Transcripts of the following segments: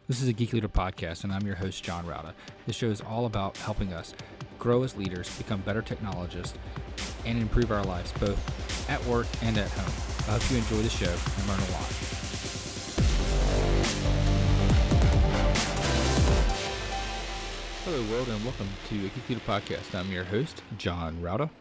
This is a Geek Leader podcast, and I'm your host, John Rauda. This show is all about helping us grow as leaders, become better technologists, and improve our lives both at work and at home. I hope you enjoy the show and learn a lot. Hello, world, and welcome to a Geek Leader podcast. I'm your host, John Rauda.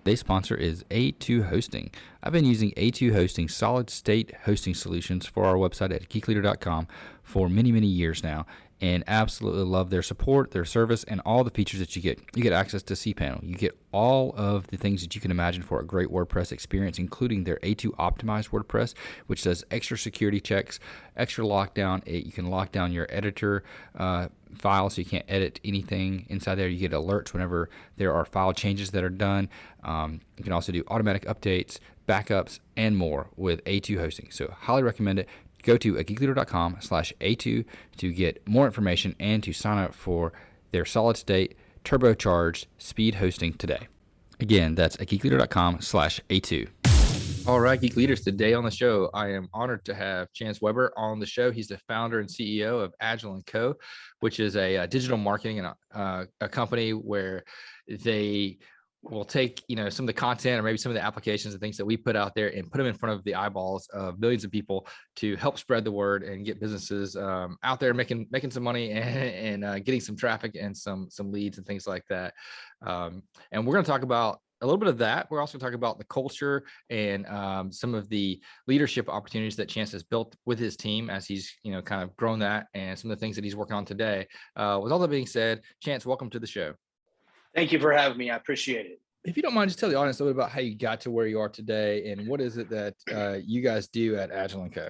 Today's sponsor is A2 Hosting. I've been using A2 Hosting solid state hosting solutions for our website at geekleader.com for many years now, and absolutely love their support, their service, and all the features that you get. You get access to cPanel. You get all of the things that you can imagine for a great WordPress experience, including their A2 optimized WordPress, which does extra security checks, extra lockdown. You can lock down your editor file so you can't edit anything inside there. You get alerts whenever there are file changes that are done. You can also do automatic updates, backups, and more with A2 Hosting. So highly recommend it. Go to geekleader.com/A2 to get more information and to sign up for their solid state turbocharged speed hosting today. Again, that's at geekleader.com/A2. All right, Geek Leaders, today on the show, I am honored to have Chanss Weber on the show. He's the founder and CEO of Agile Co, which is a digital marketing and a company where they will take, some of the content or maybe some of the applications and things that we put out there and put them in front of the eyeballs of millions of people to help spread the word and get businesses out there making some money and getting some traffic and some leads and things like that. And we're going to talk about a little bit of that. We're also talking about the culture and some of the leadership opportunities that Chanss has built with his team as he's, kind of grown that, and some of the things that he's working on today. With all that being said, Chanss, welcome to the show. Thank you for having me. I appreciate it. If you don't mind, just tell the audience a little bit about how you got to where you are today and what is it that you guys do at Agile Co.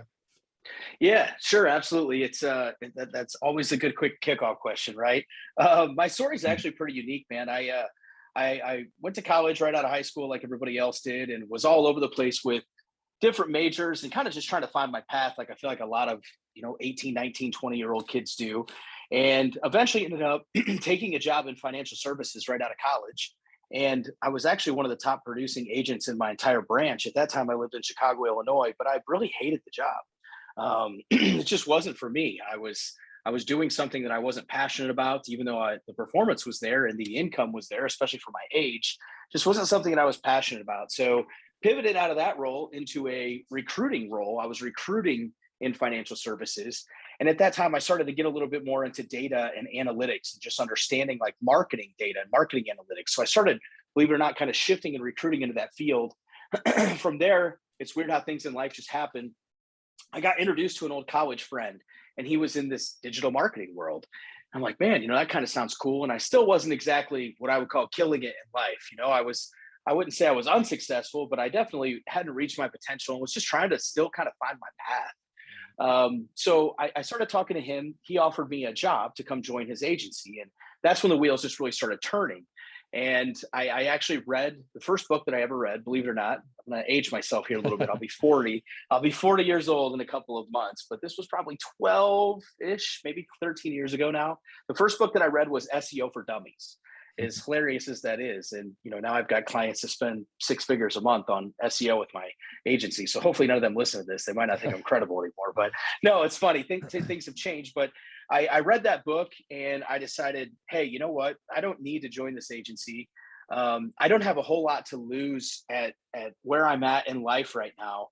Yeah, sure. Absolutely. It's that's always a good quick kickoff question, right? My story is actually pretty unique, man. I went to college right out of high school like everybody else did and was all over the place with different majors and kind of just trying to find my path. Like I feel like a lot of, 18, 19, 20-year-old kids do. And eventually ended up taking a job in financial services right out of college. And I was actually one of the top producing agents in my entire branch. At that time, I lived in Chicago, Illinois, but I really hated the job. It just wasn't for me. I was doing something that I wasn't passionate about, even though the performance was there and the income was there, especially for my age. Just wasn't something that I was passionate about. So pivoted out of that role into a recruiting role. I was recruiting in financial services. And at that time, I started to get a little bit more into data and analytics and just understanding like marketing data and marketing analytics. So I started, believe it or not, kind of shifting and recruiting into that field. From there, it's weird how things in life just happen. I got introduced to an old college friend, and he was in this digital marketing world. I'm like, man, that kind of sounds cool. And I still wasn't exactly what I would call killing it in life. I wouldn't say I was unsuccessful, but I definitely hadn't reached my potential and was just trying to still kind of find my path. So I started talking to him. He offered me a job to come join his agency. And that's when the wheels just really started turning. And I actually read the first book that I ever read, believe it or not. I'm going to age myself here a little bit. I'll be 40. I'll be 40 years old in a couple of months, but this was probably 12-ish, maybe 13 years ago now. The first book that I read was SEO for Dummies. As hilarious as that is. And, now I've got clients that spend 6 figures a month on SEO with my agency. So hopefully none of them listen to this. They might not think I'm credible anymore, but no, it's funny. Things have changed, but I read that book and I decided, hey, you know what? I don't need to join this agency. I don't have a whole lot to lose at where I'm at in life right now.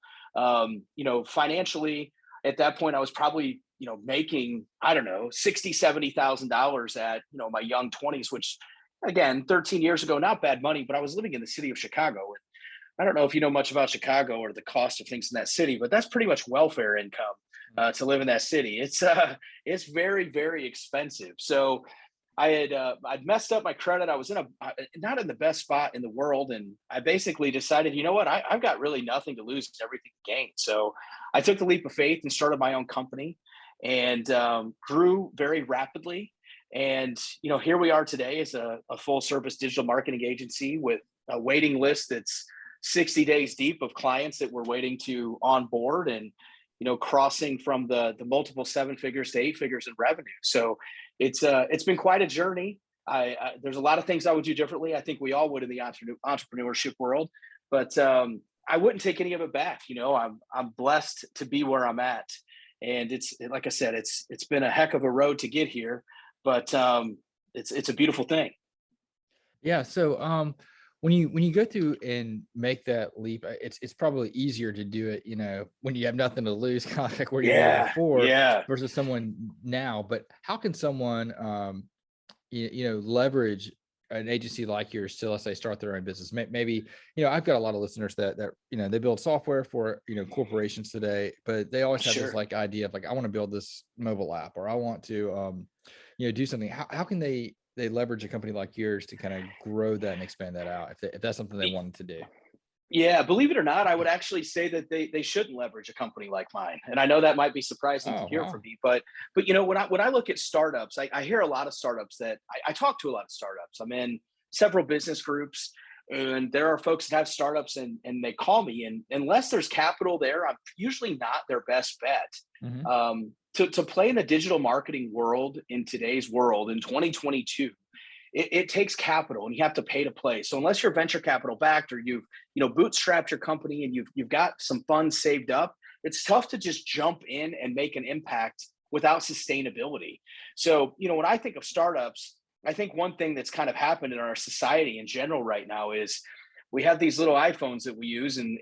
Financially at that point, I was probably, making, I don't know, $60,000, $70,000 at, my young 20s, which again, 13 years ago, not bad money, but I was living in the city of Chicago. And I don't know if you know much about Chicago or the cost of things in that city, but that's pretty much welfare income to live in that city. It's very, very expensive. So I'd messed up my credit. I was not in the best spot in the world. And I basically decided, you know what, I've got really nothing to lose and everything to gain. So I took the leap of faith and started my own company and grew very rapidly. And, here we are today as a full service digital marketing agency with a waiting list that's 60 days deep of clients that we're waiting to onboard and, crossing from the multiple 7 figures to 8 figures in revenue. So it's been quite a journey. There's a lot of things I would do differently. I think we all would in the entrepreneurship world, but I wouldn't take any of it back. I'm blessed to be where I'm at. And it's, like I said, it's been a heck of a road to get here, but it's a beautiful thing. Yeah. So when you go through and make that leap, it's probably easier to do it, when you have nothing to lose, kind of like where you were before Yeah. versus someone now. But how can someone leverage an agency like yours to, let's say, start their own business? Maybe, I've got a lot of listeners that they build software for, corporations today, but they always have this Sure. like idea of like, I want to build this mobile app, or I want to, do something. How can they leverage a company like yours to kind of grow that and expand that out if that's something they wanted to do? Yeah, believe it or not, I would actually say that they shouldn't leverage a company like mine. And I know that might be surprising to Oh, hear from wow. me, but when I look at startups, I hear a lot of startups that I talk to a lot of startups. I'm in several business groups, and there are folks that have startups, and they call me, and unless there's capital there, I'm usually not their best bet. Hmm. To play in the digital marketing world in today's world in 2022, it takes capital, and you have to pay to play. So unless you're venture capital backed, or you've bootstrapped your company, and you've got some funds saved up, it's tough to just jump in and make an impact without sustainability. So when I think of startups, I think one thing that's kind of happened in our society in general right now is we have these little iPhones that we use, and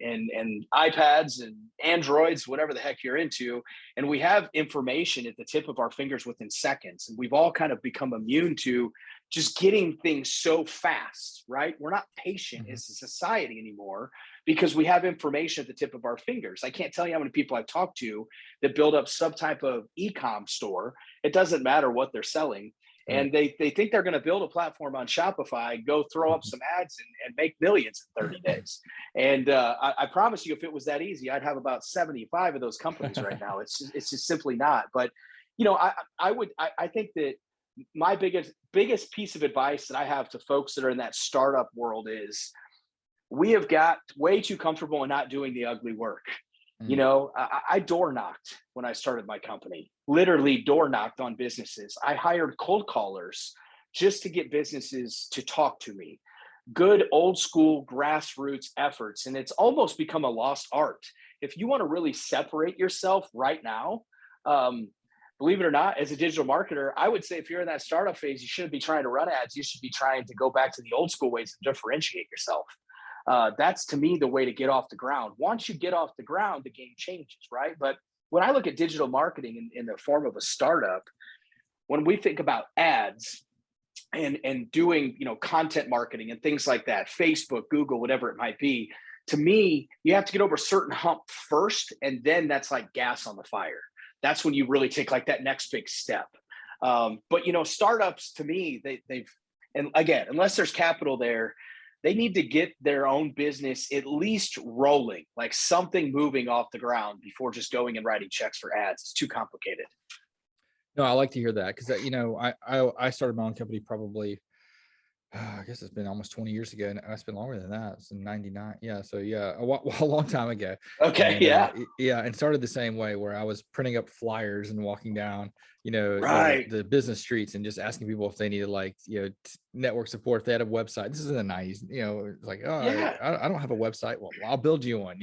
iPads and Androids, whatever the heck you're into, and we have information at the tip of our fingers within seconds. And we've all kind of become immune to just getting things so fast, right? We're not patient Hmm. as a society anymore because we have information at the tip of our fingers. I can't tell you how many people I've talked to that build up some type of e-com store. It doesn't matter what they're selling. Right. And they think they're going to build a platform on Shopify, go throw up some ads, and make millions in 30 days. And I promise you, if it was that easy, I'd have about 75 of those companies right now. It's just simply not. But I think that my biggest piece of advice that I have to folks that are in that startup world is we have got way too comfortable in not doing the ugly work. Mm. I door knocked when I started my company, literally door knocked on businesses. I hired cold callers just to get businesses to talk to me. Good old school grassroots efforts. And it's almost become a lost art. If you want to really separate yourself right now, um, believe it or not, as a digital marketer, I would say if you're in that startup phase, you shouldn't be trying to run ads. You should be trying to go back to the old school ways to differentiate yourself. That's to me the way to get off the ground. Once you get off the ground, the game changes, right? But when I look at digital marketing in the form of a startup, when we think about ads and doing content marketing and things like that, Facebook, Google, whatever it might be, to me, you have to get over a certain hump first, and then that's like gas on the fire. That's when you really take like that next big step. But startups to me, they've, and again, unless there's capital there, they need to get their own business at least rolling, like something moving off the ground before just going and writing checks for ads. It's too complicated. No, I like to hear that because I started my own company probably, I guess it's been almost 20 years ago, and it's been longer than that. It's in 99. Yeah. So yeah, a long time ago. Okay. And Yeah. yeah, and started the same way where I was printing up flyers and walking down, Right. the business streets and just asking people if they needed like, network support, if they had a website. This is in the 90s, it's like, oh, Yeah. I don't have a website. Well, I'll build you one.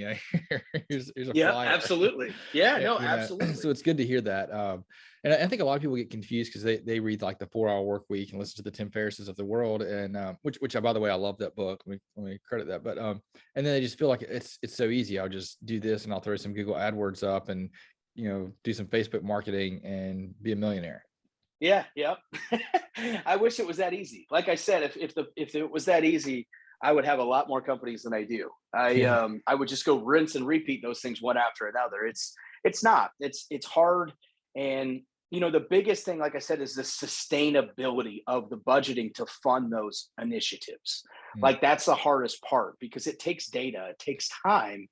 Here's a Yeah. flyer. Absolutely. Yeah. Yeah, No. so Absolutely. it's good to hear that. And I think a lot of people get confused because they read like the 4 Hour Work Week and listen to the Tim Ferrisses of the world, and which by the way, I love that book. Let me credit that. But and then they just feel like it's so easy. I'll just do this and I'll throw some Google AdWords up and do some Facebook marketing and be a millionaire. Yeah. Yeah. I wish it was that easy. Like I said, if it was that easy, I would have a lot more companies than I do. Yeah. I would just go rinse and repeat those things one after another. It's not. It's hard. And the biggest thing, like I said, is the sustainability of the budgeting to fund those initiatives. Mm. Like that's the hardest part because it takes data, it takes time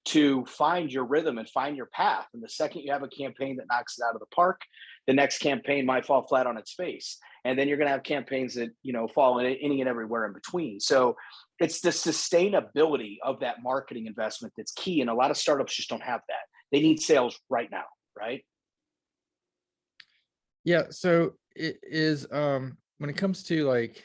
to find your rhythm and find your path. And the second you have a campaign that knocks it out of the park, the next campaign might fall flat on its face. And then you're going to have campaigns that, fall in any and everywhere in between. So it's the sustainability of that marketing investment that's key. And a lot of startups just don't have that. They need sales right now, right? Yeah. So it is when it comes to like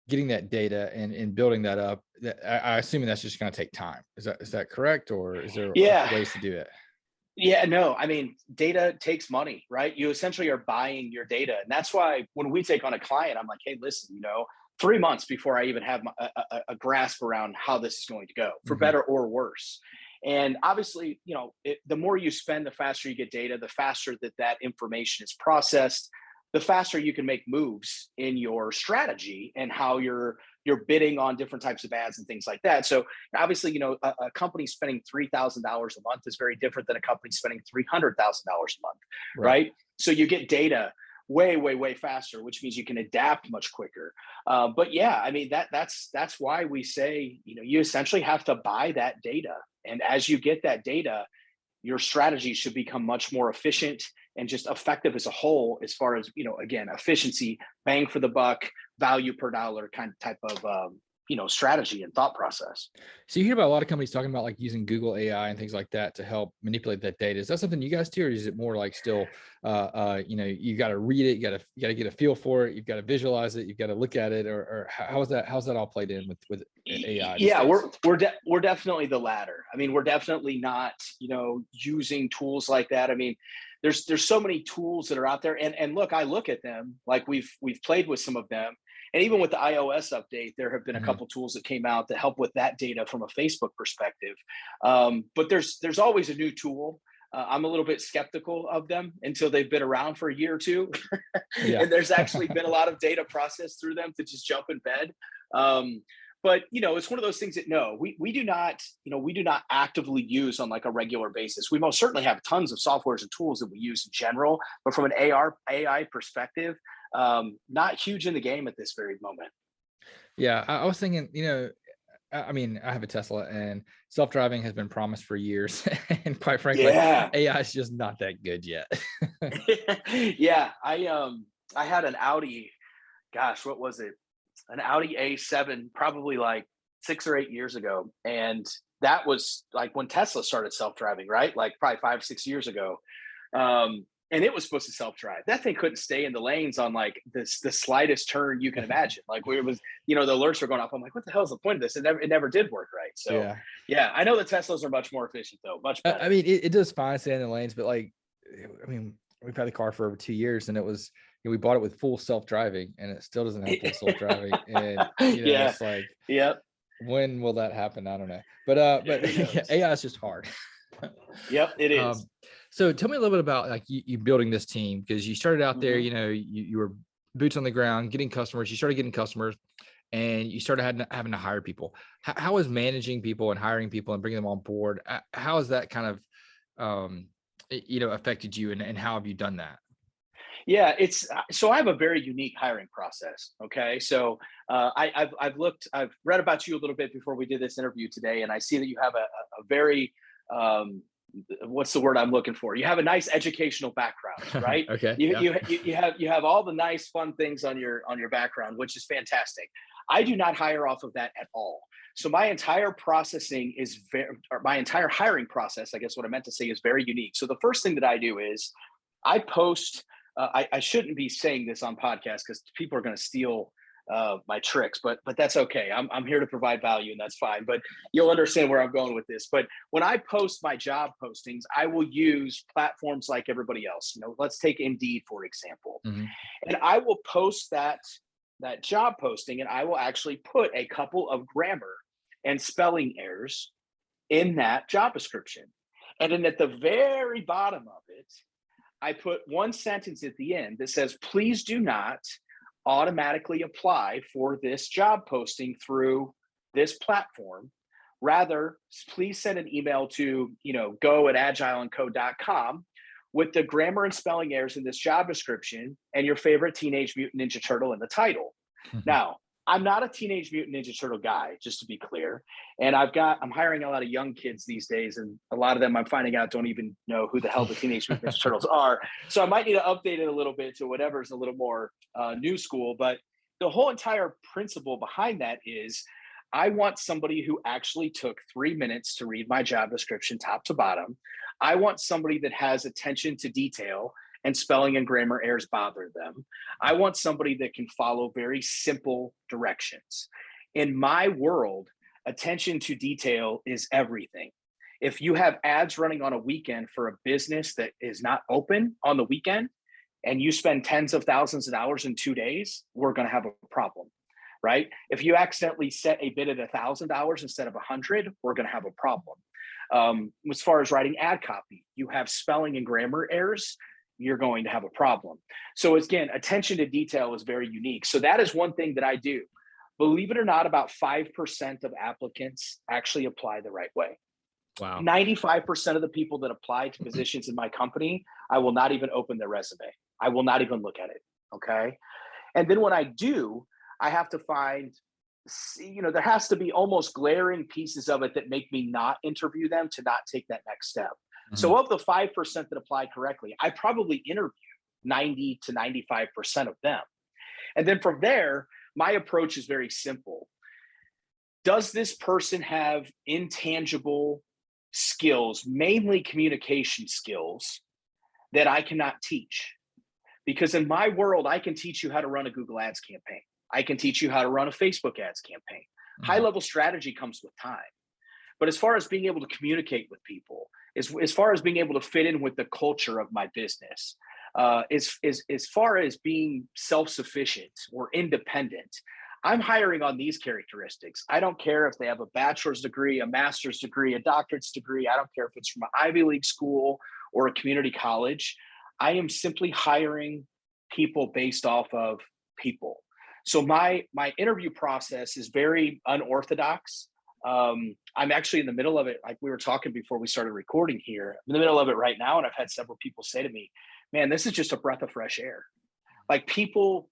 getting that data and building that up, I assuming that's just going to take time. Is that correct, or is there other Yeah. ways to do it? Yeah, no, I mean, data takes money, right? You essentially are buying your data. And that's why when we take on a client, I'm like, hey, listen, 3 months before I even have a grasp around how this is going to go, for Hmm. better or worse. And obviously, the more you spend, the faster you get data, the faster that information is processed, the faster you can make moves in your strategy and how you're bidding on different types of ads and things like that. So obviously, a company spending $3,000 a month is very different than a company spending $300,000 a month, Right. right? So you get data way, way, way faster, which means you can adapt much quicker. But yeah, I mean that's why we say you essentially have to buy that data, and as you get that data, your strategy should become much more efficient and just effective as a whole, as far as again, efficiency, bang for the buck, value per dollar kind of type of strategy and thought process. So you hear about a lot of companies talking about like using Google AI and things like that to help manipulate that data. Is that something you guys do, or is it more like still, you got to read it, you got to get a feel for it, you've got to visualize it, you've got to look at it, or how's that all played in with AI these Yeah, days? we're definitely the latter. I mean, we're definitely not using tools like that. I mean, there's so many tools that are out there, and look, I look at them, like we've played with some of them, and even with the iOS update, there have been a Hmm. couple tools that came out that help with that data from a Facebook perspective. But there's always a new tool. I'm a little bit skeptical of them until they've been around for a year or two, Yeah. and there's actually been a lot of data processed through them to just jump in bed. Um, but it's one of those things that no, we do not, we do not actively use on like a regular basis. We most certainly have tons of softwares and tools that we use in general, but from an AI perspective, not huge in the game at this very moment. Yeah. I was thinking, I mean, I have a Tesla and self-driving has been promised for years. And quite frankly, Yeah. AI is just not that good yet. Yeah, I had an Audi, gosh, what was it? An Audi A7, probably like 6 or 8 years ago. And that was like when Tesla started self-driving, right? Like probably 5, 6 years ago. And it was supposed to self-drive. That thing couldn't stay in the lanes on like the slightest turn you can imagine. Like where it was, the alerts were going off. I'm like, what the hell is the point of this? It never did work right. So Yeah. yeah, I know the Teslas are much more efficient though, much I better. mean, it does fine staying in the lanes, but like, I mean, we've had the car for over 2 years, and it was, we bought it with full self-driving, and it still doesn't have full self-driving. And Yeah. it's like, Yep. when will that happen? I don't know. But Who yeah, knows? AI is just hard. Yep, it is. um, so tell me a little bit about like you building this team, because you started out there, Mhm. you were boots on the ground, getting customers. You started getting customers, and you started having to hire people. How is managing people and hiring people and bringing them on board? How has that kind of, affected you, and how have you done that? Yeah, it's so I have a very unique hiring process. Okay, so I've read about you a little bit before we did this interview today, and I see that you have a very um, what's the word I'm looking for? You have a nice educational background, right? Okay. You Yeah. you you have all the nice fun things on your background, which is fantastic. I do not hire off of that at all. So my entire processing is or my entire hiring process, I guess what I meant to say, is very unique. So the first thing that I do is I post. I shouldn't be saying this on podcasts because people are going to steal my tricks, but that's okay. I'm here to provide value, and that's fine. But you'll understand where I'm going with this. But when I post my job postings, I will use platforms like everybody else. Let's take Indeed for example, Hmm. and I will post that job posting, and I will actually put a couple of grammar and spelling errors in that job description, and then at the very bottom of it, I put one sentence at the end that says, please do not automatically apply for this job posting through this platform. Rather, please send an email to, go@agileandco.com with the grammar and spelling errors in this job description and your favorite Teenage Mutant Ninja Turtle in the title. Now, I'm not a Teenage Mutant Ninja Turtle guy, just to be clear. And I'm hiring a lot of young kids these days, and a lot of them I'm finding out don't even know who the hell the Teenage Mutant Ninja Turtles are. So I might need to update it a little bit to whatever's a little more new school. But the whole entire principle behind that is I want somebody who actually took 3 minutes to read my job description top to bottom. I want somebody that has attention to detail and spelling and grammar errors bother them. I want somebody that can follow very simple directions. In my world, attention to detail is everything. If you have ads running on a weekend for a business that is not open on the weekend, and you spend tens of thousands of dollars in 2 days, we're going to have a problem, right? If you accidentally set a bid at $1,000 instead of 100, we're going to have a problem. As far as writing ad copy, you have spelling and grammar errors, you're going to have a problem. So again, attention to detail is very unique. So that is one thing that I do. Believe it or not, about 5% of applicants actually apply the right way. Wow. 95% of the people that apply to positions in my company, I will not even open their resume. I will not even look at it. Okay. And then when I do, I have to find, there has to be almost glaring pieces of it that make me not interview them to not take that next step. Mm-hmm. So of the 5% that apply correctly, I probably interview 90 to 95% of them. And then from there, my approach is very simple. Does this person have intangible skills, mainly communication skills, that I cannot teach? Because in my world, I can teach you how to run a Google Ads campaign. I can teach you how to run a Facebook ads campaign. Mm-hmm. High-level strategy comes with time. But as far as being able to communicate with people, as far as being able to fit in with the culture of my business, as far as being self-sufficient or independent, I'm hiring on these characteristics. I don't care if they have a bachelor's degree, a master's degree, a doctorate's degree. I don't care if it's from an Ivy League school or a community college. I am simply hiring people based off of people. So my interview process is very unorthodox. I'm actually in the middle of it. Like we were talking before we started recording here, I'm in the middle of it right now. And I've had several people say to me, man, this is just a breath of fresh air. Like people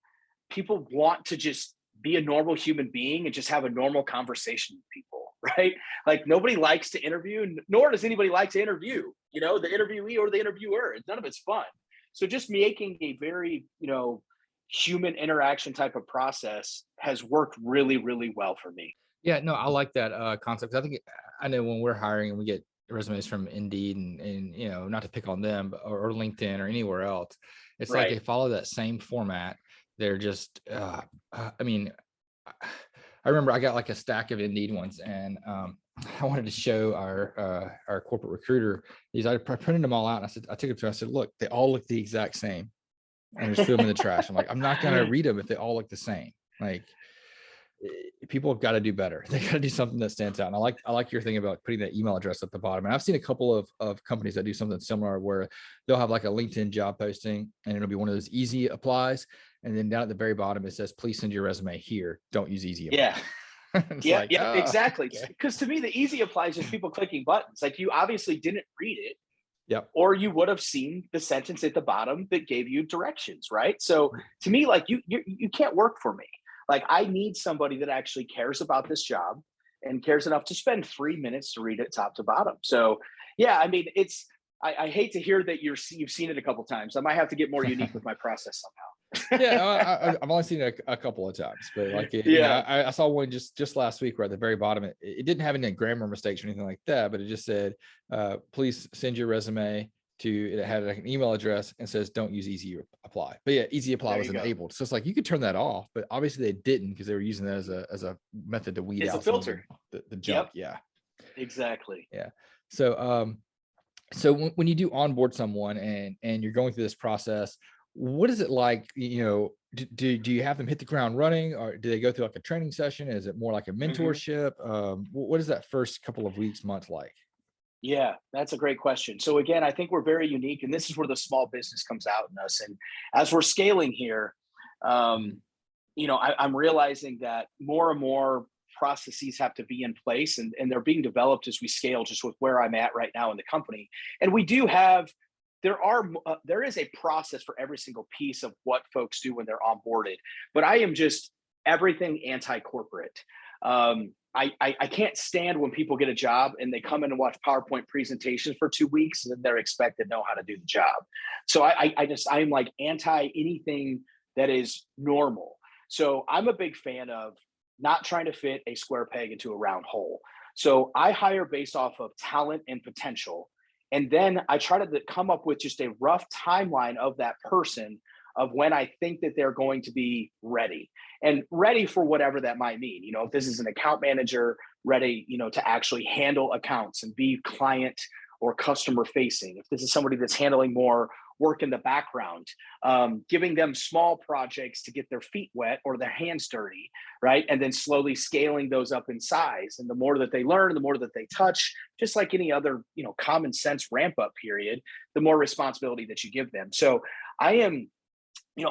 want to just be a normal human being and just have a normal conversation with people, right? Like nobody likes to interview, nor does anybody like to interview, the interviewee or the interviewer. None of it's fun. So just making a very, human interaction type of process has worked really, really well for me. Yeah, no, I like that concept. I know when we're hiring and we get resumes from Indeed and not to pick on them or LinkedIn or anywhere else, it's right. Like they follow that same format. They're just, I remember I got like a stack of Indeed ones, and I wanted to show our corporate recruiter these. I printed them all out, and I took them to him. I said, look, they all look the exact same, and just threw them in the trash. I'm like, I'm not going to read them if they all look the same. Like, people have got to do better. They got to do something that stands out. And I like your thing about putting that email address at the bottom. And I've seen a couple of companies that do something similar where they'll have like a LinkedIn job posting, and it'll be one of those easy applies. And then down at the very bottom, it says, please send your resume here. Don't use easy apply. Yeah. Exactly. Because to me, the easy apply is just people clicking buttons. Like you obviously didn't read it. Yep. Or you would have seen the sentence at the bottom that gave you directions, right? So to me, like you can't work for me. Like I need somebody that actually cares about this job and cares enough to spend 3 minutes to read it top to bottom. So yeah, I mean, I hate to hear that you've seen it a couple of times. I might have to get more unique with my process somehow. Yeah, I've only seen it a couple of times, but like, I saw one just last week where at the very bottom, it didn't have any grammar mistakes or anything like that, but it just said, please send your resume to, it had like an email address and says, don't use easy apply. But yeah, easy apply was enabled. So it's like, you could turn that off, but obviously they didn't, because they were using that as a method to weed out a filter, the junk. Yep. Yeah, exactly. Yeah. So, so when you do onboard someone and you're going through this process, what is it like? Do you have them hit the ground running, or do they go through like a training session? Is it more like a mentorship? What is that first couple of weeks, months like? Yeah, that's a great question. So again, I think we're very unique, and this is where the small business comes out in us. And as we're scaling here, I'm realizing that more and more processes have to be in place, and they're being developed as we scale, just with where I'm at right now in the company. And we do have, there is a process for every single piece of what folks do when they're onboarded, but I am just everything anti-corporate. I can't stand when people get a job and they come in and watch PowerPoint presentations for 2 weeks and then they're expected to know how to do the job. So I'm like anti anything that is normal. So I'm a big fan of not trying to fit a square peg into a round hole. So I hire based off of talent and potential. And then I try to come up with just a rough timeline of that person of when I think that they're going to be ready, and ready for whatever that might mean. If this is an account manager, ready, to actually handle accounts and be client or customer facing. If this is somebody that's handling more work in the background, giving them small projects to get their feet wet or their hands dirty, right? And then slowly scaling those up in size. And the more that they learn, the more that they touch, just like any other, common sense ramp up period, the more responsibility that you give them. So I am,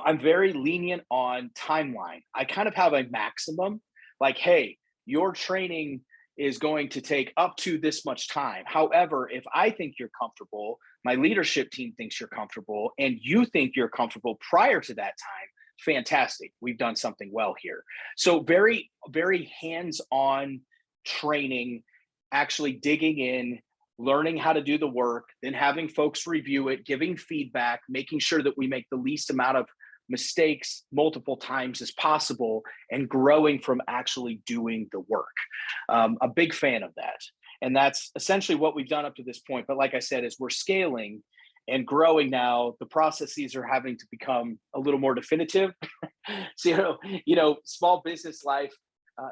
I'm very lenient on timeline. I kind of have a maximum, like, hey, your training is going to take up to this much time. However, if I think you're comfortable, my leadership team thinks you're comfortable, and you think you're comfortable prior to that time, fantastic. We've done something well here. So very, very hands-on training, actually digging in, learning how to do the work, then having folks review it, giving feedback, making sure that we make the least amount of mistakes multiple times as possible, and growing from actually doing the work. A big fan of that. And that's essentially what we've done up to this point. But like I said, as we're scaling and growing now, the processes are having to become a little more definitive. So, small business life,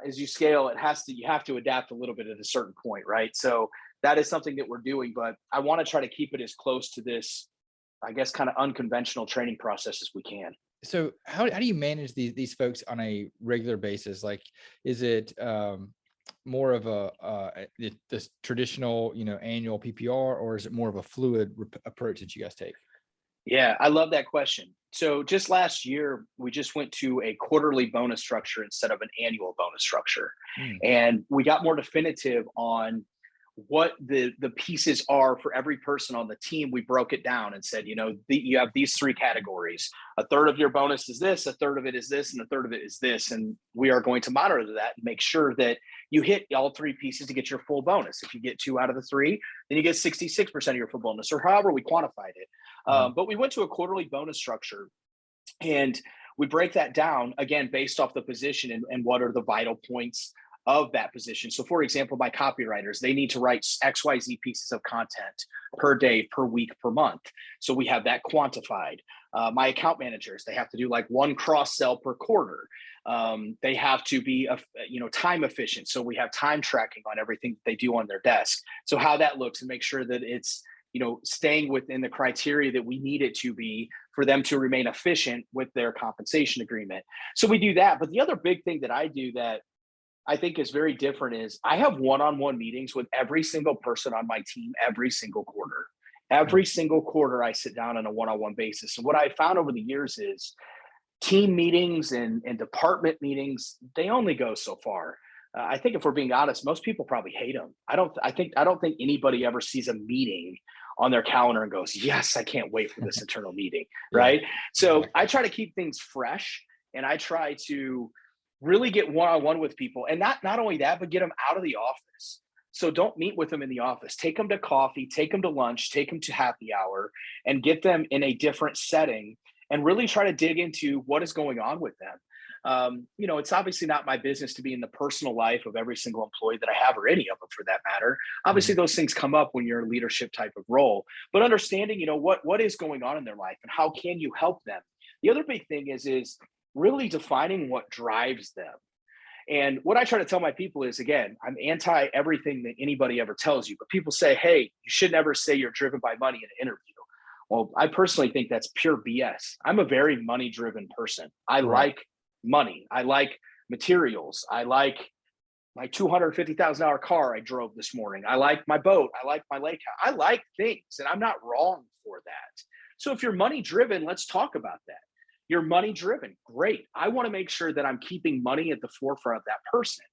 as you scale, you have to adapt a little bit at a certain point, right? So that is something that we're doing, but I want to try to keep it as close to this, I guess, kind of unconventional training process as we can. So how do you manage these folks on a regular basis? Like, is it more of this traditional, annual PPR, or is it more of a fluid approach that you guys take? Yeah, I love that question. So just last year, we just went to a quarterly bonus structure instead of an annual bonus structure. And we got more definitive on what the pieces are for every person on the team. We broke it down and said, you have these three categories. A third of your bonus is this, a third of it is this, and a third of it is this. And we are going to monitor that and make sure that you hit all three pieces to get your full bonus. If you get 2 out of the 3, then you get 66% of your full bonus, or however we quantified it. But we went to a quarterly bonus structure, and we break that down, again, based off the position and what are the vital points of that position. So for example, my copywriters, they need to write XYZ pieces of content per day, per week, per month. So we have that quantified. My account managers, they have to do like 1 cross sell per quarter. They have to be, time efficient. So we have time tracking on everything that they do on their desk. So how that looks, and make sure that it's, staying within the criteria that we need it to be for them to remain efficient with their compensation agreement. So we do that. But the other big thing that I do that I think is very different is I have one-on-one meetings with every single person on my team every single quarter. Every single quarter, I sit down on a one-on-one basis. And what I found over the years is team meetings and department meetings, they only go so far. I think if we're being honest, most people probably hate them. I don't think anybody ever sees a meeting on their calendar and goes, yes, I can't wait for this internal meeting, right? So exactly. I try to keep things fresh, and I try to really get one-on-one with people, and not only that, but get them out of the office. So don't meet with them in the office. Take them to coffee, take them to lunch, take them to happy hour, and get them in a different setting and really try to dig into what is going on with them. It's obviously not my business to be in the personal life of every single employee that I have, or any of them for that matter. Obviously, those things come up when you're in a leadership type of role, but understanding, what is going on in their life and how can you help them? The other big thing is really defining what drives them. And what I try to tell my people is, again, I'm anti everything that anybody ever tells you, but people say, hey, you should never say you're driven by money in an interview. Well, I personally think that's pure BS. I'm a very money-driven person. I like money. I like materials. I like my $250,000 car I drove this morning. I like my boat. I like my lake house. I like things, and I'm not wrong for that. So if you're money-driven, let's talk about that. You're money-driven. Great. I want to make sure that I'm keeping money at the forefront of that person.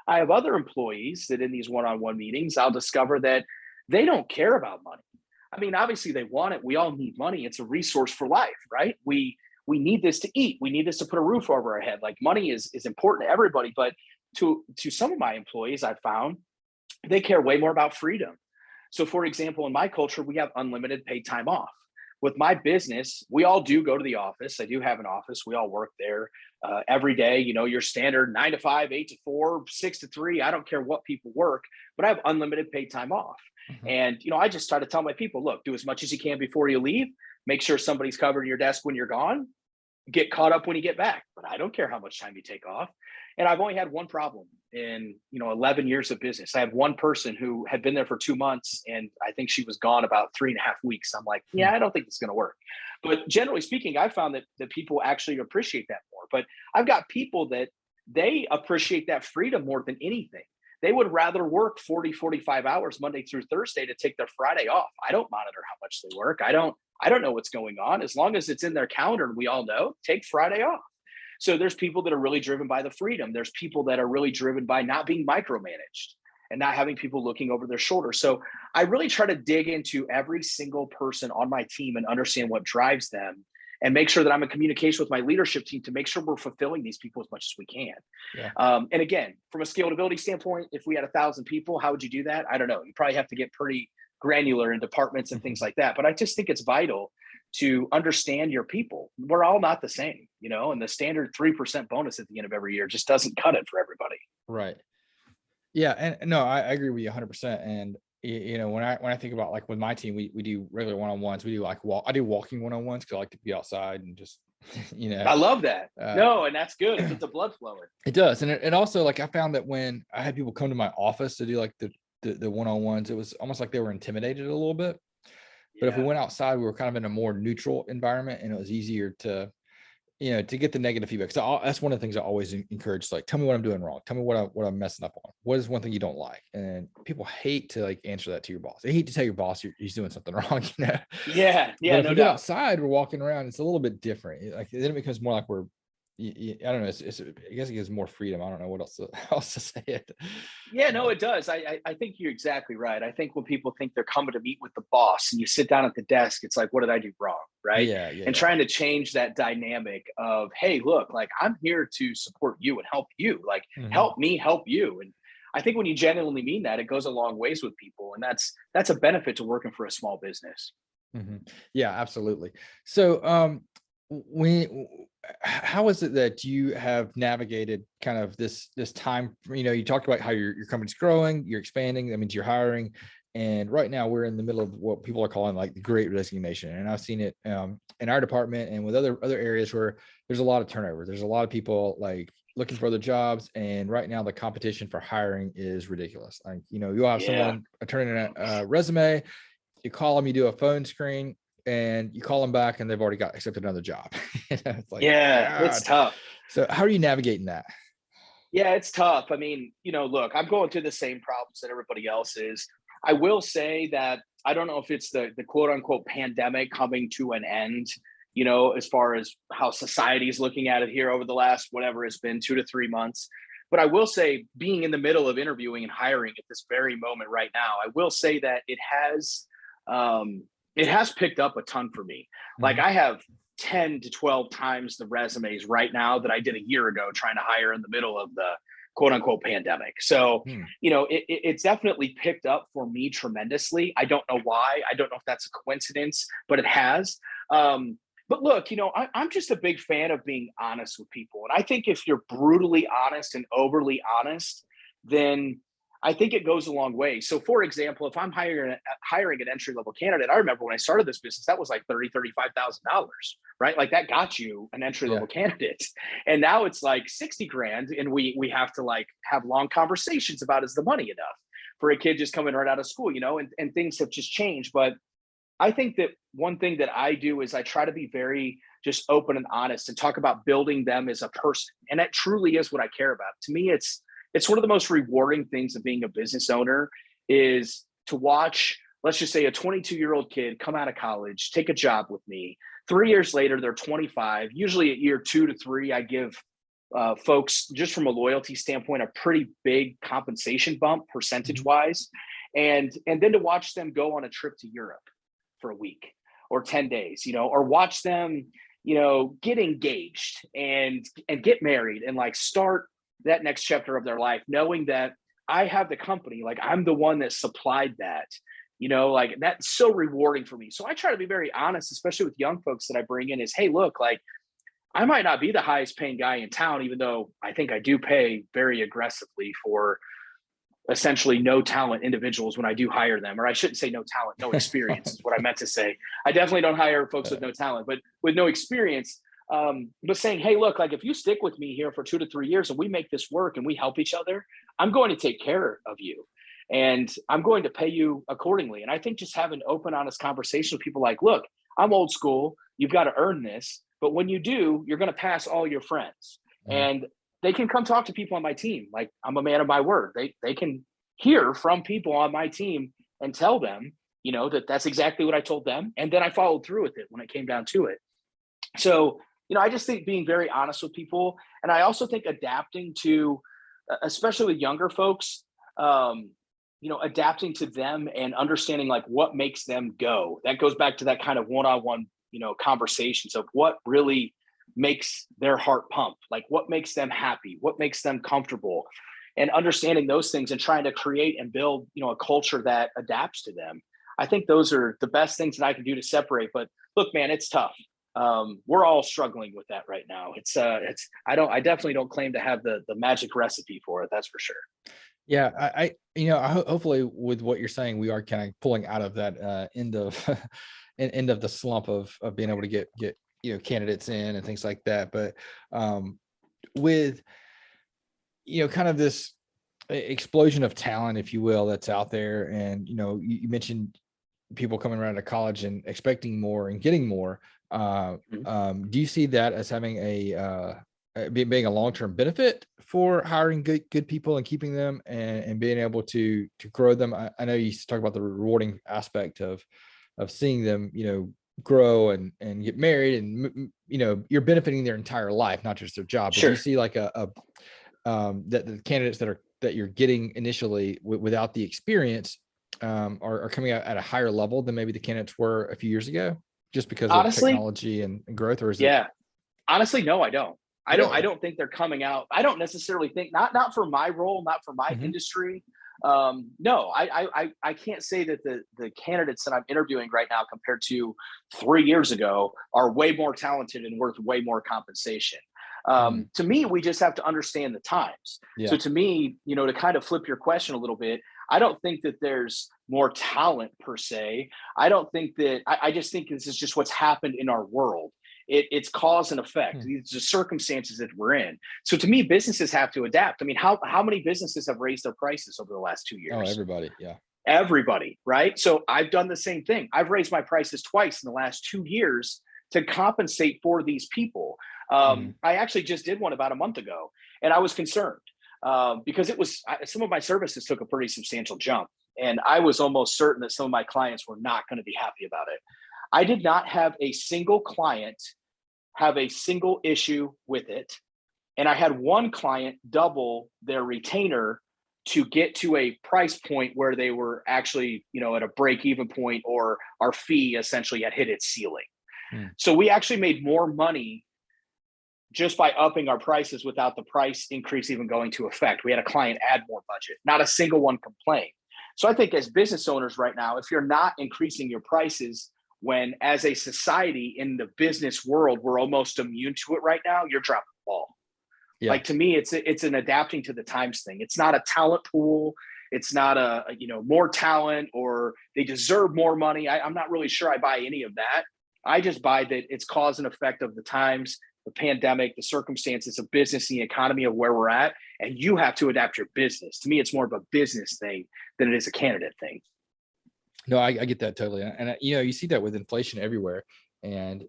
I have other employees that in these one-on-one meetings, I'll discover that they don't care about money. I mean, obviously they want it. We all need money. It's a resource for life, right? We need this to eat. We need this to put a roof over our head. Like, money is important to everybody, but to some of my employees, I've found they care way more about freedom. So for example, in my culture, we have unlimited paid time off. With my business, we all do go to the office. I do have an office. We all work there every day. Your standard 9 to 5, 8 to 4, 6 to 3. I don't care what people work, but I have unlimited paid time off. And, I just try to tell my people, look, do as much as you can before you leave. Make sure somebody's covering your desk when you're gone. get caught up when you get back, but I don't care how much time you take off. And I've only had one problem in, 11 years of business. I have one person who had been there for 2 months, and I think she was gone about 3.5 weeks. I'm like, yeah, I don't think it's going to work. But generally speaking, I found that people actually appreciate that more. But I've got people that they appreciate that freedom more than anything. They would rather work 40, 45 hours Monday through Thursday to take their Friday off. I don't monitor how much they work. I don't know what's going on. As long as it's in their calendar and we all know, take Friday off. So there's people that are really driven by the freedom. There's people that are really driven by not being micromanaged and not having people looking over their shoulder. So I really try to dig into every single person on my team and understand what drives them, and make sure that I'm in communication with my leadership team to make sure we're fulfilling these people as much as we can. Yeah. And again, from a scalability standpoint, if we had 1,000 people, how would you do that? I don't know. You probably have to get pretty granular in departments and things like that. But I just think it's vital to understand your people. We're all not the same, and the standard 3% bonus at the end of every year just doesn't cut it for everybody. Right. Yeah. And no, I agree with you 100%. And when I think about, like, with my team, we do regular one-on-ones. We do I do walking one-on-ones because I like to be outside and just, I love that. No, and that's good. It gets the blood flowing. It does. And it also, like, I found that when I had people come to my office to do like the one-on-ones, it was almost like they were intimidated a little bit. But if we went outside, we were kind of in a more neutral environment, and it was easier to get the negative feedback. So that's one of the things I always encourage. Like, tell me what I'm doing wrong. Tell me what I'm messing up on. What is one thing you don't like? And people hate to, like, answer that to your boss. They hate to tell your boss he's doing something wrong. Yeah. But if we get outside, we're walking around, it's a little bit different. Like, then it becomes more like we're, I don't know. I guess it gives more freedom. I don't know what else to say it. Yeah, no, it does. I think you're exactly right. I think when people think they're coming to meet with the boss and you sit down at the desk, it's like, what did I do wrong? Right. Yeah. And trying to change that dynamic of, hey, look, like, I'm here to support you and help you, like, help me help you. And I think when you genuinely mean that, it goes a long ways with people. And that's a benefit to working for a small business. Yeah, absolutely. So, how is it that you have navigated kind of this time? You talked about how your company's growing, you're expanding, that means you're hiring. And right now we're in the middle of what people are calling, like, the great resignation. And I've seen it in our department and with other areas where there's a lot of turnover. There's a lot of people, like, looking for other jobs. And right now the competition for hiring is ridiculous. Like, you'll have someone turning in a resume, you call them, you do a phone screen, and you call them back and they've already got accepted another job. It's like, it's tough. So how are you navigating that? Yeah, it's tough. I mean, look, I'm going through the same problems that everybody else is. I will say that I don't know if it's the quote unquote pandemic coming to an end, as far as how society is looking at it here over the last, whatever it's been, 2 to 3 months. But I will say, being in the middle of interviewing and hiring at this very moment right now, I will say that it has picked up a ton for me. Like, I have 10 to 12 times the resumes right now that I did a year ago trying to hire in the middle of the quote unquote pandemic. So, it's definitely picked up for me tremendously. I don't know why. I don't know if that's a coincidence, but it has. But look, I'm just a big fan of being honest with people. And I think if you're brutally honest and overly honest, then I think it goes a long way. So, for example, if I'm hiring an entry-level candidate, I remember when I started this business, that was like $30,000-$35,000, right? Like, that got you an entry-level candidate. And now it's like 60 grand. And we have to, like, have long conversations about, is the money enough for a kid just coming right out of school, and things have just changed. But I think that one thing that I do is I try to be very just open and honest and talk about building them as a person. And that truly is what I care about. To me, it's one of the most rewarding things of being a business owner is to watch, let's just say, a 22-year-old kid come out of college, take a job with me. 3 years later, they're 25. Usually at year 2 to 3, I give folks, just from a loyalty standpoint, a pretty big compensation bump percentage-wise. And then to watch them go on a trip to Europe for a week or 10 days, or watch them, get engaged and get married and, like, start that next chapter of their life, knowing that I have the company, like, I'm the one that supplied that, like, that's so rewarding for me. So I try to be very honest, especially with young folks that I bring in, is, hey, look, like, I might not be the highest paying guy in town, even though I think I do pay very aggressively for essentially no talent individuals when I do hire them. Or I shouldn't say no talent, no experience is what I meant to say. I definitely don't hire folks with no talent, but with no experience. But saying, hey, look, like if you stick with me here for 2 to 3 years and we make this work and we help each other, I'm going to take care of you and I'm going to pay you accordingly. And I think just having open, honest conversation with people like, look, I'm old school. You've got to earn this. But when you do, you're going to pass all your friends. And they can come talk to people on my team. Like, I'm a man of my word. They can hear from people on my team and tell them, that that's exactly what I told them. And then I followed through with it when it came down to it. So, I just think being very honest with people. And I also think adapting to, especially with younger folks, adapting to them and understanding like what makes them go. That goes back to that kind of one-on-one, conversations of what really makes their heart pump, like what makes them happy, what makes them comfortable, and understanding those things and trying to create and build, a culture that adapts to them. I think those are the best things that I can do to separate. But look, man, it's tough. We're all struggling with that right now. I definitely don't claim to have the magic recipe for it. That's for sure. Yeah. Hopefully with what you're saying, we are kind of pulling out of that end of end of the slump of being able to get candidates in and things like that. But with kind of this explosion of talent, if you will, that's out there, and you mentioned people coming around to college and expecting more and getting more. Do you see that as having being a long-term benefit for hiring good people and keeping them and being able to grow them? I know you talk about the rewarding aspect of seeing them, grow and get married, and you're benefiting their entire life, not just their job. But Sure. do you see like that the candidates that you're getting initially without the experience are coming out at a higher level than maybe the candidates were a few years ago, just because of technology and growth? Or is it? Honestly, no, I don't. Really? I don't think they're coming out. I don't necessarily think, not for my role, not for my industry. No, I can't say that the candidates that I'm interviewing right now compared to 3 years ago are way more talented and worth way more compensation. To me, we just have to understand the times. Yeah. So to me, to kind of flip your question a little bit, I don't think that there's more talent per se. I don't think that, I just think this is just what's happened in our world. It's cause and effect. These are circumstances that we're in. So to me, businesses have to adapt. I mean, how many businesses have raised their prices over the last 2 years? Oh, everybody. Yeah. Everybody, right? So I've done the same thing. I've raised my prices twice in the last 2 years to compensate for these people. I actually just did one about a month ago, and I was concerned because some of my services took a pretty substantial jump, and I was almost certain that some of my clients were not going to be happy about it. I did not have a single client have a single issue with it. And I had one client double their retainer to get to a price point where they were actually, at a break-even point, or our fee essentially had hit its ceiling. So we actually made more money just by upping our prices without the price increase even going to effect. We had a client add more budget, not a single one complained. So I think as business owners right now, if you're not increasing your prices, when as a society in the business world, we're almost immune to it right now, you're dropping the ball. Yeah. Like, to me, it's an adapting to the times thing. It's not a talent pool. It's not a more talent or they deserve more money. I'm not really sure I buy any of that. I just buy that it's cause and effect of the times, the pandemic, the circumstances of business, and the economy of where we're at. And you have to adapt your business. To me, it's more of a business thing than it is a candidate thing. No, I get that totally. And, you see that with inflation everywhere. And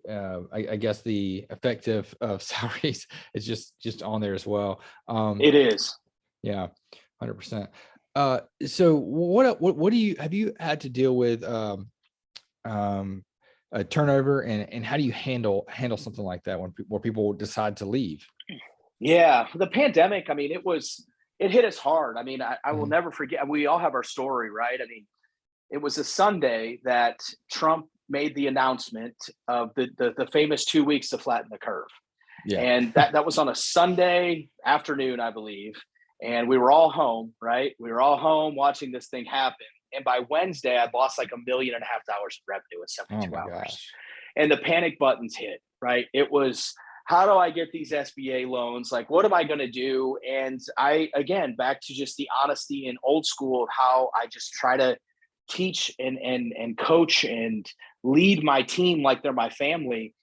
I guess the effect of salaries is just on there as well. It is. Yeah, 100%. So what have you had to deal with turnover, and how do you handle something like that where people decide to leave? Yeah, the pandemic, I mean, it hit us hard. I mean, I will never forget. We all have our story, right? I mean, it was a Sunday that Trump made the announcement of the famous 2 weeks to flatten the curve. Yeah. And that was on a Sunday afternoon, I believe. And we were all home, right? We were all home watching this thing happen. And by Wednesday, I'd lost like $1.5 million in revenue in 72 hours. Gosh. And the panic buttons hit, right? It was, how do I get these SBA loans? Like, what am I going to do? And again, back to just the honesty and old school of how I just try to teach and coach and lead my team like they're my family.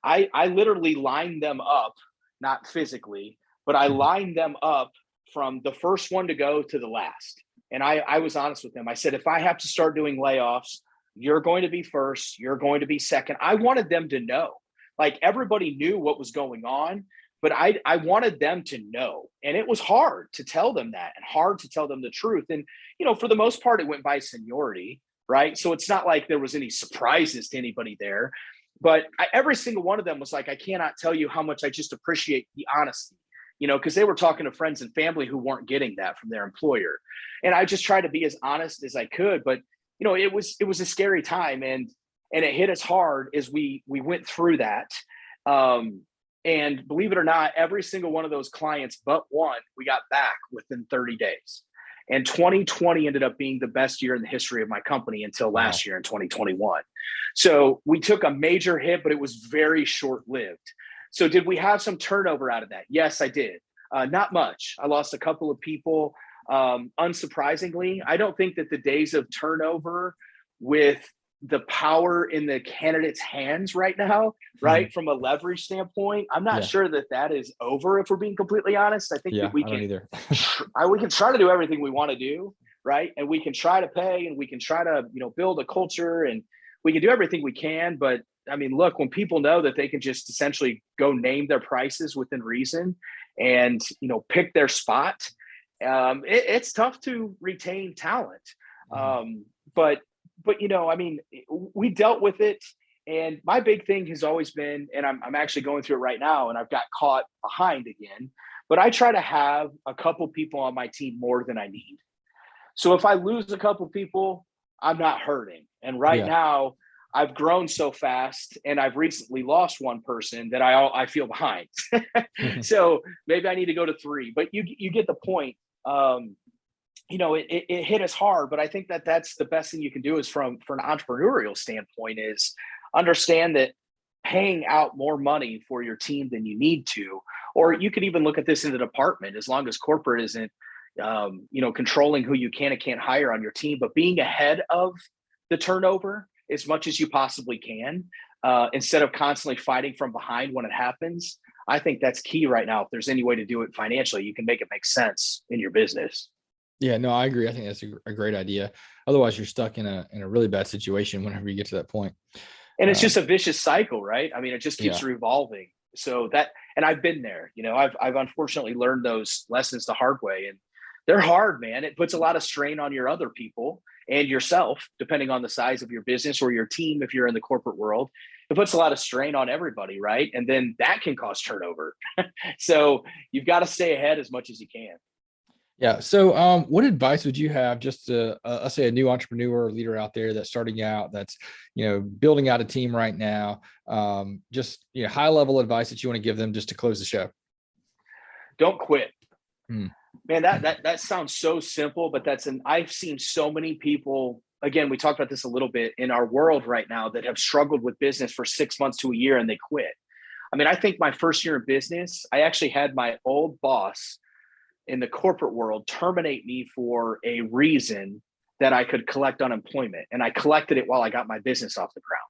I literally lined them up, not physically, but I lined them up from the first one to go to the last. And I was honest with them. I said, if I have to start doing layoffs, you're going to be first, you're going to be second. I wanted them to know. Like, everybody knew what was going on, but I wanted them to know. And it was hard to tell them that, and hard to tell them the truth. And, for the most part, it went by seniority, right? So it's not like there was any surprises to anybody there. But every single one of them was like, I cannot tell you how much I just appreciate the honesty, because they were talking to friends and family who weren't getting that from their employer. And I just tried to be as honest as I could. But, it was a scary time, and it hit us hard as we went through that. And believe it or not, every single one of those clients but one, we got back within 30 days. And 2020 ended up being the best year in the history of my company until last year in 2021. So we took a major hit, but it was very short-lived. So did we have some turnover out of that? Yes, I did. Not much. I lost a couple of people. Unsurprisingly, I don't think that the days of turnover, with the power in the candidate's hands right now, right, from a leverage standpoint, I'm not sure that is over, if we're being completely honest. I think that we can either. We can try to do everything we want to do, right? And we can try to pay, and we can try to, build a culture, and we can do everything we can. But I mean, look, when people know that they can just essentially go name their prices within reason and, pick their spot, it's tough to retain talent. But I mean, we dealt with it. And my big thing has always been, and I'm actually going through it right now, and I've got caught behind again, but I try to have a couple people on my team more than I need. So if I lose a couple people, I'm not hurting. And right now, I've grown so fast, and I've recently lost one person that I feel behind. So maybe I need to go to 3, but you get the point. It hit us hard, but I think that that's the best thing you can do is for an entrepreneurial standpoint, is understand that paying out more money for your team than you need to, or you could even look at this in the department, as long as corporate isn't, controlling who you can and can't hire on your team, but being ahead of the turnover as much as you possibly can, instead of constantly fighting from behind when it happens. I think that's key right now. If there's any way to do it financially, you can make it make sense in your business. Yeah, no, I agree. I think that's a great idea. Otherwise, you're stuck in a really bad situation whenever you get to that point. And it's just a vicious cycle, right? I mean, it just keeps revolving. So and I've been there, I've unfortunately learned those lessons the hard way, and they're hard, man. It puts a lot of strain on your other people and yourself, depending on the size of your business, or your team if you're in the corporate world. It puts a lot of strain on everybody, right? And then that can cause turnover. So you've got to stay ahead as much as you can. Yeah. So what advice would you have, just to, let's say, a new entrepreneur or leader out there that's starting out, that's, building out a team right now, just, high level advice that you want to give them just to close the show? Don't quit. Man, that sounds so simple, but I've seen so many people, again, we talked about this a little bit in our world right now, that have struggled with business for 6 months to a year and they quit. I mean, I think my first year in business, I actually had my old boss in the corporate world terminate me for a reason that I could collect unemployment. And I collected it while I got my business off the ground.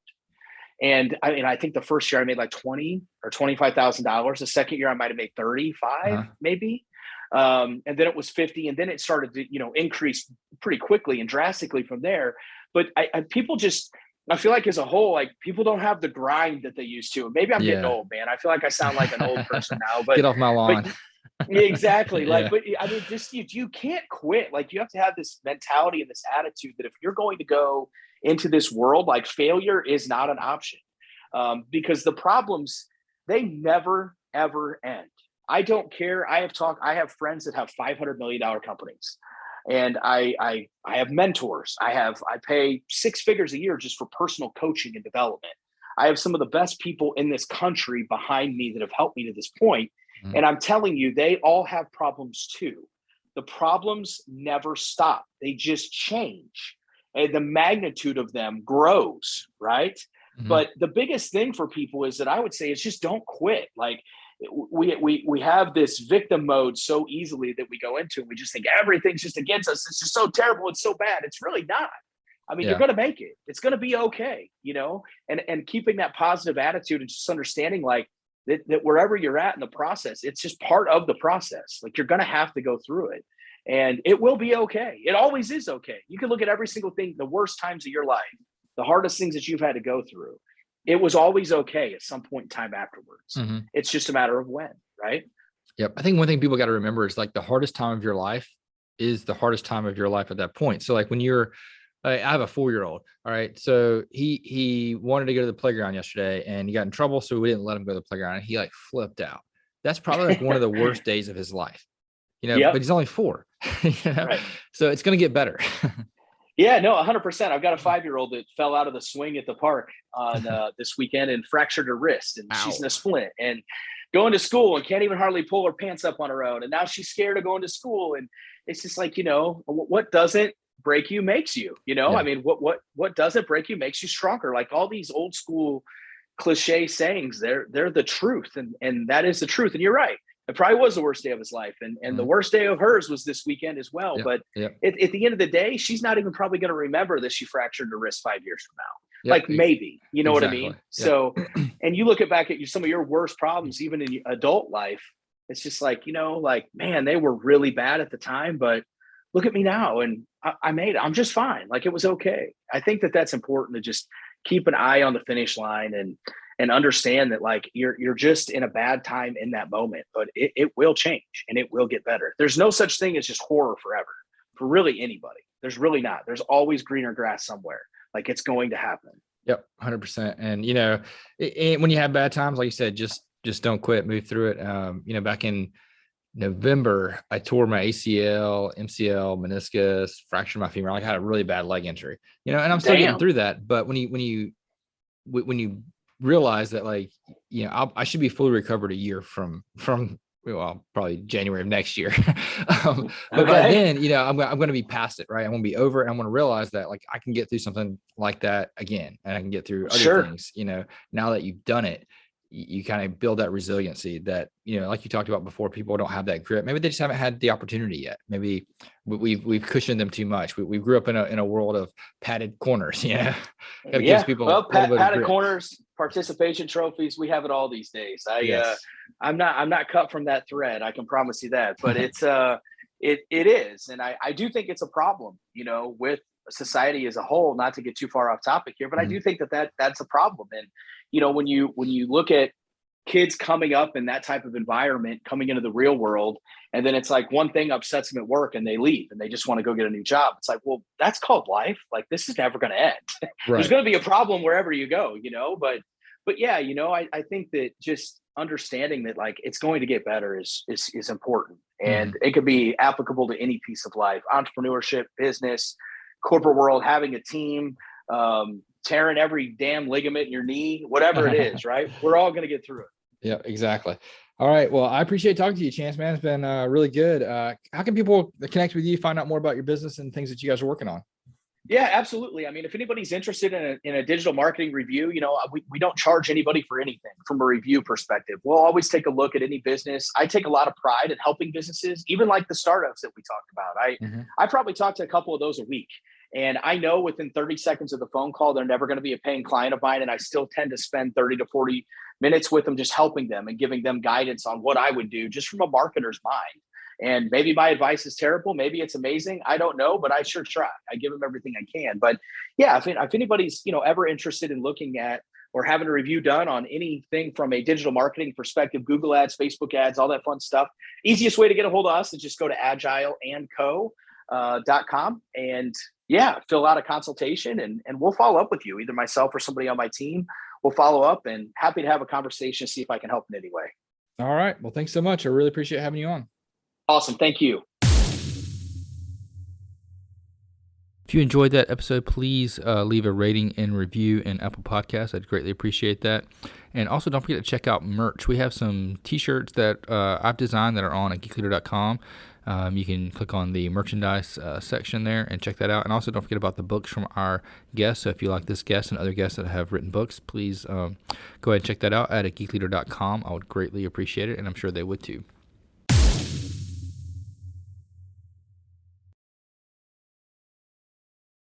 And I think the first year I made like $20,000 or $25,000. The second year I might've made 35, maybe. And then it was 50. And then it started to, increase pretty quickly and drastically from there. But I feel like as a whole, like, people don't have the grind that they used to. Maybe I'm getting old, man. I feel like I sound like an old person now, but get off my lawn. Exactly. Like, but I mean, just, you can't quit. Like, you have to have this mentality and this attitude that if you're going to go into this world, like, failure is not an option, because the problems, they never, ever end. I don't care. I have friends that have $500 million companies, and I have mentors. I pay 6 figures a year just for personal coaching and development. I have some of the best people in this country behind me that have helped me to this point. And I'm telling you, they all have problems too. The problems never stop. They just change. And the magnitude of them grows, right? But the biggest thing for people is that I would say is just don't quit. Like, we have this victim mode so easily that we go into, and we just think everything's just against us. It's just so terrible. It's so bad. It's really not. I mean, you're Yeah. going to make it. It's going to be okay, and keeping that positive attitude and just understanding like that wherever you're at in the process, it's just part of the process. Like you're going to have to go through it and it will be okay. It always is okay. You can look at every single thing, the worst times of your life, the hardest things that you've had to go through. It was always okay at some point in time afterwards. Mm-hmm. It's just a matter of when, right? Yep. I think one thing people got to remember is like the hardest time of your life is the hardest time of your life at that point. So like when I have a 4-year-old. All right. So he wanted to go to the playground yesterday and he got in trouble. So we didn't let him go to the playground and he like flipped out. That's probably like one of the worst days of his life, Yep. but he's only 4, Right. So it's going to get better. Yeah, no, 100%. I've got a 5-year-old that fell out of the swing at the park on this weekend and fractured her wrist, and she's in a splint and going to school and can't even hardly pull her pants up on her own. And now she's scared of going to school. And it's just like, what doesn't break you makes you, Yeah. I mean, what doesn't break you makes you stronger. Like all these old school cliche sayings, they're the truth. And that is the truth. And you're right. It probably was the worst day of his life. And the worst day of hers was this weekend as well. Yep. But Yep. At the end of the day, she's not even probably going to remember that she fractured her wrist 5 years from now. Yep. Like maybe, you know Exactly. what I mean? Yep. So, and you look back at some of your worst problems, even in adult life, it's just like, like, man, they were really bad at the time, but look at me now. And I made it. I'm just fine. Like it was okay. I think that that's important to just keep an eye on the finish line and understand that like you're just in a bad time in that moment, but it will change and it will get better. There's no such thing as just horror forever for really anybody. There's really not. There's always greener grass somewhere. Like it's going to happen. Yep. 100%. And, when you have bad times, like you said, just don't quit, move through it. Back in November, I tore my ACL, MCL, meniscus, fractured my femur. Like I had a really bad leg injury, and I'm still getting through that. But when you realize that, like, I should be fully recovered a year from probably January of next year. But by then, I'm going to be past it, right? I'm going to be over it. I'm going to realize that like I can get through something like that again, and I can get through other things, now that you've done it. You kind of build that resiliency that, like you talked about before, people don't have that grit. Maybe they just haven't had the opportunity yet. Maybe we've cushioned them too much. We grew up in a world of padded corners, Gives people padded corners, participation trophies. We have it all these days. I'm not cut from that thread. I can promise you that, but it's it is. And I do think it's a problem, with society as a whole, not to get too far off topic here, but I do think that's a problem. And, when you look at kids coming up in that type of environment, coming into the real world, and then it's like one thing upsets them at work and they leave and they just want to go get a new job. It's like, well, that's called life. Like this is never going to end. Right. There's going to be a problem wherever you go, but yeah, I think that just understanding that like it's going to get better is important. And it could be applicable to any piece of life, entrepreneurship, business, corporate world, having a team, tearing every damn ligament in your knee, whatever it is, right? We're all going to get through it. Yeah, exactly. All right. Well, I appreciate talking to you, Chanss, man. It's been really good. How can people connect with you, find out more about your business and things that you guys are working on? Yeah, absolutely. I mean, if anybody's interested in a digital marketing review, we don't charge anybody for anything from a review perspective. We'll always take a look at any business. I take a lot of pride in helping businesses, even like the startups that we talked about. I probably talk to a couple of those a week. And I know within 30 seconds of the phone call, they're never going to be a paying client of mine. And I still tend to spend 30 to 40 minutes with them, just helping them and giving them guidance on what I would do just from a marketer's mind. And maybe my advice is terrible. Maybe it's amazing. I don't know, but I sure try. I give them everything I can. But yeah, if anybody's, ever interested in looking at or having a review done on anything from a digital marketing perspective, Google ads, Facebook ads, all that fun stuff, easiest way to get a hold of us is just go to agileco.com and fill out a consultation and we'll follow up with you. Either myself or somebody on my team will follow up, and happy to have a conversation, see if I can help in any way. All right. Well, thanks so much. I really appreciate having you on. Awesome. Thank you. If you enjoyed that episode, please leave a rating and review in Apple Podcasts. I'd greatly appreciate that. And also don't forget to check out merch. We have some t-shirts that I've designed that are on at geekleader.com. You can click on the merchandise section there and check that out. And also don't forget about the books from our guests. So if you like this guest and other guests that have written books, please go ahead and check that out at geekleader.com. I would greatly appreciate it, and I'm sure they would too.